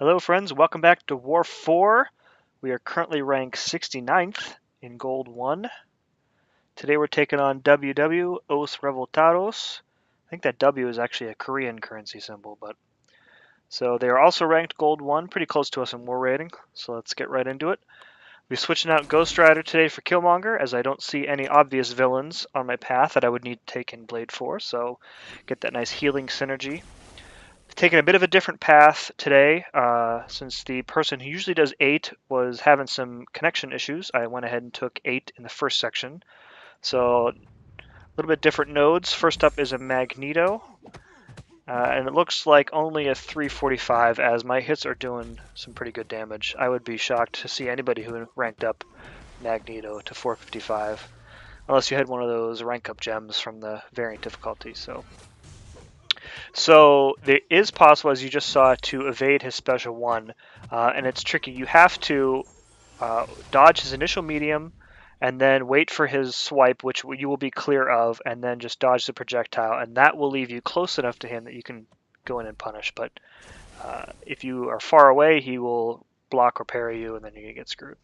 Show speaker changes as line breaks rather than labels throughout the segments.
Hello friends, welcome back to War 4. We are currently ranked 69th in Gold 1. Today we're taking on WW, Os Revoltados. I think that W is actually a Korean currency symbol, but so they are also ranked Gold 1, pretty close to us in War rating, so let's get right into it. We're switching out Ghost Rider today for Killmonger, as I don't see any obvious villains on my path that I would need to take in Blade 4, so get that nice healing synergy. Taking a bit of a different path today, since the person who usually does 8 was having some connection issues. I went ahead and took 8 in the first section. So a little bit different nodes. First up is a Magneto, and it looks like only a 345 as my hits are doing some pretty good damage. I would be shocked to see anybody who ranked up Magneto to 455, unless you had one of those rank up gems from the variant difficulty. So it is possible, as you just saw, to evade his special 1, and it's tricky. You have to dodge his initial medium, and then wait for his swipe, which you will be clear of, and then just dodge the projectile, and that will leave you close enough to him that you can go in and punish. But if you are far away, he will block or parry you, and then you get screwed.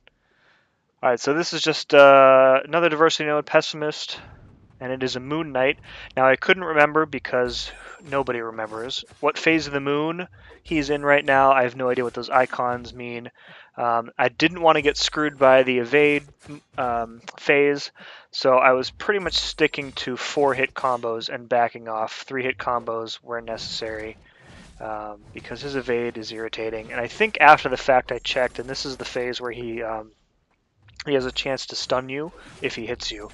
All right, so this is just another diversity node, Pessimist, and it is a Moon Knight. Now I couldn't remember because nobody remembers what phase of the moon he's in right now. I have no idea what those icons mean. I didn't want to get screwed by the evade phase, so I was pretty much sticking to 4-hit combos and backing off 3-hit combos where necessary, because his evade is irritating. And I think after the fact I checked, and this is the phase where he has a chance to stun you if he hits you.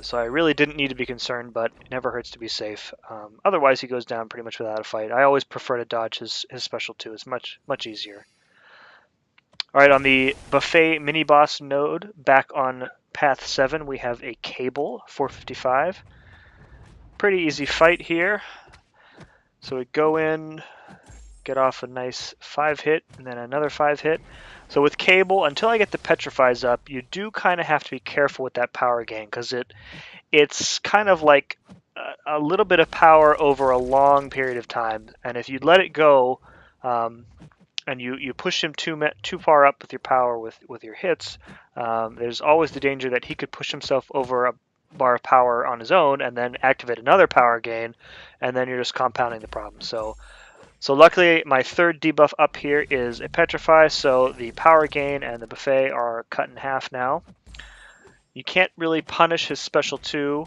So I really didn't need to be concerned, but it never hurts to be safe. Otherwise, he goes down pretty much without a fight. I always prefer to dodge his special 2. It's much easier. All right, on the Buffet mini-boss node, back on path 7, we have a Cable, 455. Pretty easy fight here. So we go in, get off a nice 5-hit, and then another 5-hit. So with Cable, until I get the Petrifies up, you do kind of have to be careful with that power gain, because it's kind of like a little bit of power over a long period of time. And if you let it go, and you push him too far up with your power with your hits, there's always the danger that he could push himself over a bar of power on his own and then activate another power gain, and then you're just compounding the problem. So luckily, my third debuff up here is a Petrify, so the power gain and the Buffet are cut in half now. You can't really punish his special 2,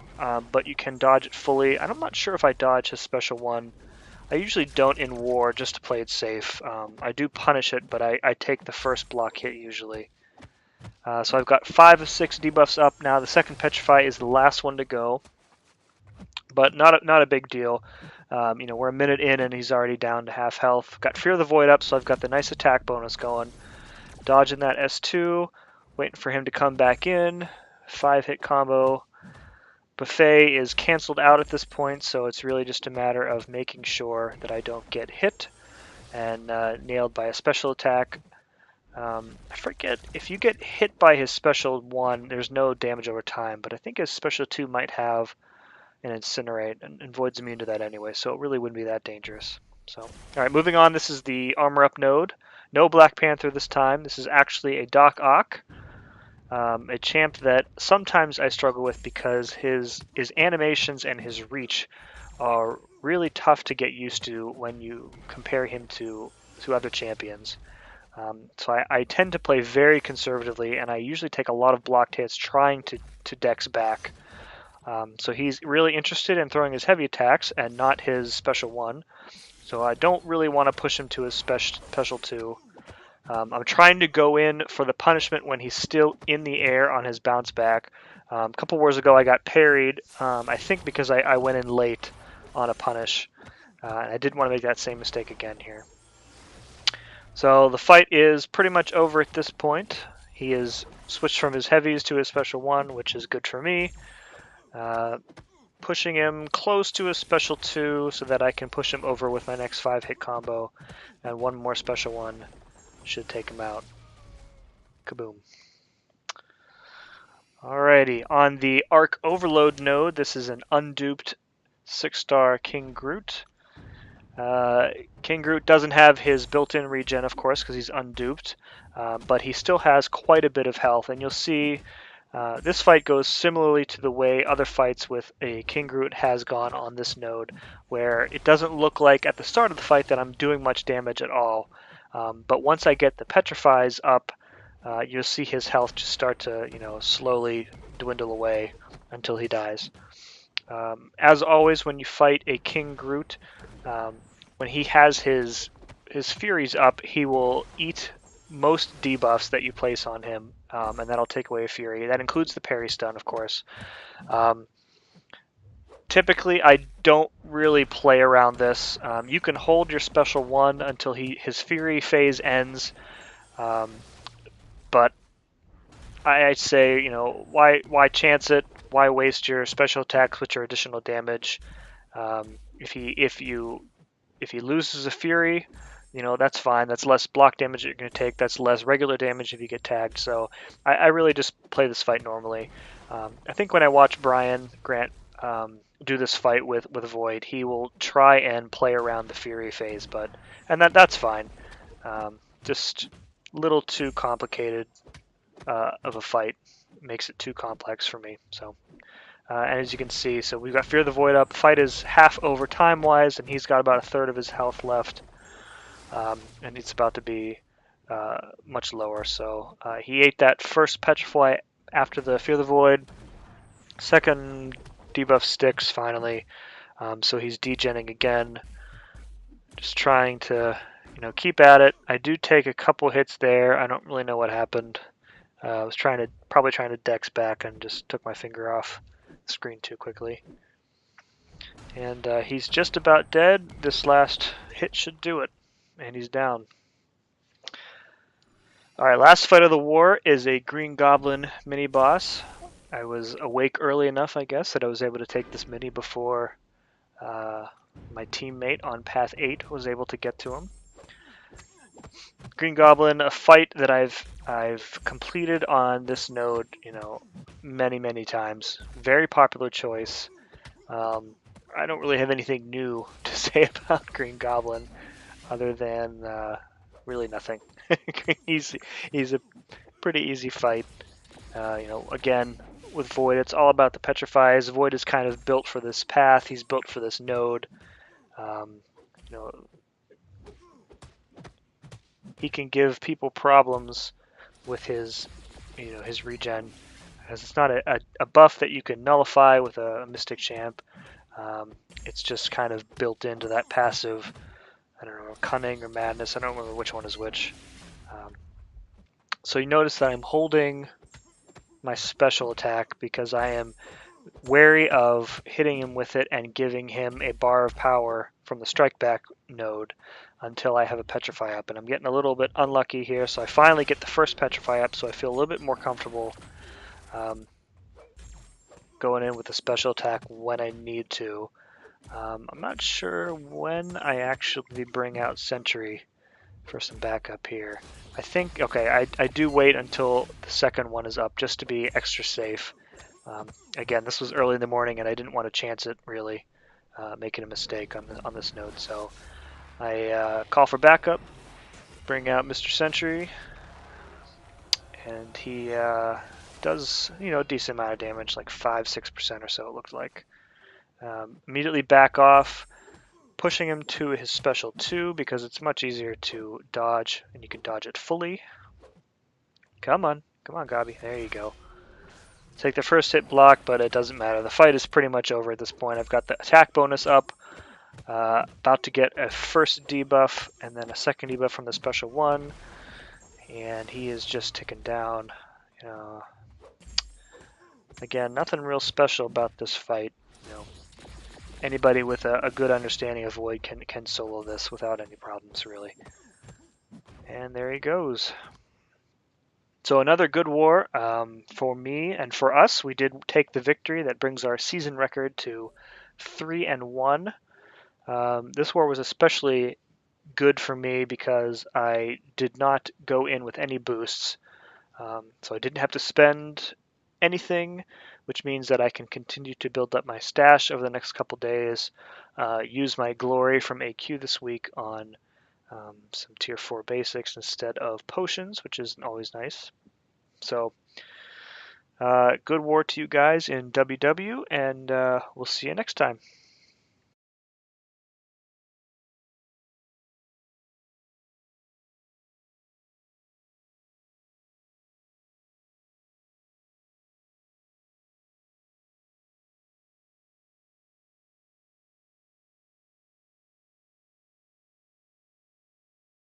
but you can dodge it fully. And I'm not sure if I dodge his special 1. I usually don't in War, just to play it safe. I do punish it, but I take the first block hit usually. So I've got 5 of 6 debuffs up now. The second Petrify is the last one to go, but not a big deal. We're a minute in and he's already down to half health. Got Fear of the Void up, so I've got the nice attack bonus going. Dodging that S2, waiting for him to come back in. 5-hit combo. Buffet is canceled out at this point, so it's really just a matter of making sure that I don't get hit and nailed by a special attack. I forget, if you get hit by his special 1, there's no damage over time, but I think his special 2 might have an Incinerate, and Void's immune to that anyway, so it really wouldn't be that dangerous. So, all right, moving on. This is the Armor Up node. No Black Panther this time. This is actually a Doc Ock, a champ that sometimes I struggle with because his animations and his reach are really tough to get used to when you compare him to other champions. So I tend to play very conservatively, and I usually take a lot of blocked hits trying to dex back. So he's really interested in throwing his heavy attacks and not his special 1. So I don't really want to push him to his special 2. I'm trying to go in for the punishment when he's still in the air on his bounce back. A couple wars ago I got parried, I think because I went in late on a punish. And I didn't want to make that same mistake again here. So the fight is pretty much over at this point. He has switched from his heavies to his special 1, which is good for me. Pushing him close to his special 2 so that I can push him over with my next 5-hit combo, and one more special 1 should take him out. Kaboom. Alrighty, on the Arc Overload node, this is an unduped 6-star King Groot. King Groot doesn't have his built-in regen, of course, because he's unduped, but he still has quite a bit of health, and you'll see this fight goes similarly to the way other fights with a King Groot has gone on this node, where it doesn't look like at the start of the fight that I'm doing much damage at all, but once I get the Petrifies up, you'll see his health just start to, slowly dwindle away until he dies. As always, when you fight a King Groot, when he has his Furies up, he will eat most debuffs that you place on him, and that'll take away a Fury. That includes the parry stun, of course. Typically, I don't really play around this. You can hold your special 1 until his Fury phase ends, but I'd say, why chance it? Why waste your special attacks, which are additional damage? If he loses a Fury, that's fine. That's less block damage that you're going to take. That's less regular damage if you get tagged. So I really just play this fight normally. I think when I watch Brian Grant do this fight with Void, he will try and play around the Fury phase, and that's fine. Just a little too complicated of a fight. Makes it too complex for me. So. And as you can see, so we've got Fear the Void up. Fight is half over time-wise, and he's got about a third of his health left. And it's about to be much lower. So he ate that first Petrify after the Fear the Void. Second debuff sticks, finally. So he's degenning again. Just trying to, keep at it. I do take a couple hits there. I don't really know what happened. I was probably trying to dex back and just took my finger off screen too quickly. And he's just about dead. This last hit should do it. And he's down. Alright, last fight of the war is a Green Goblin mini-boss. I was awake early enough, I guess, that I was able to take this mini before my teammate on Path 8 was able to get to him. Green Goblin, a fight that I've completed on this node, many times. Very popular choice. I don't really have anything new to say about Green Goblin, other than really nothing. he's a pretty easy fight. Again with Void, it's all about the Petrifies. Void is kind of built for this path. He's built for this node. He can give people problems with his regen, as it's not a buff that you can nullify with a Mystic Champ. It's just kind of built into that passive, I don't know, Cunning or Madness. I don't remember which one is which. So you notice that I'm holding my special attack because I am wary of hitting him with it and giving him a bar of power from the strike back node until I have a Petrify up. And I'm getting a little bit unlucky here, so I finally get the first Petrify up, so I feel a little bit more comfortable going in with a special attack when I need to. I'm not sure when I actually bring out Sentry for some backup here. I think, okay, I do wait until the second one is up just to be extra safe. Again, this was early in the morning and I didn't want to chance it, really, making a mistake on this node. So I call for backup, bring out Mr. Sentry, and he does, a decent amount of damage, like 5-6% or so it looked like. Immediately back off, pushing him to his special 2 because it's much easier to dodge and you can dodge it fully. Come on, Gobby, there you go. Take the first hit block, but it doesn't matter. The fight is pretty much over at this point. I've got the attack bonus up, about to get a first debuff and then a second debuff from the special 1, and he is just ticking down. Again, nothing real special about this fight. Anybody with a good understanding of Void can solo this without any problems, really. And there he goes. So another good war for me and for us. We did take the victory. That brings our season record to 3-1. This war was especially good for me because I did not go in with any boosts. So I didn't have to spend anything which means that I can continue to build up my stash over the next couple days, use my glory from AQ this week on some tier 4 basics instead of potions, which is always nice. So good war to you guys in WW, and we'll see you next time.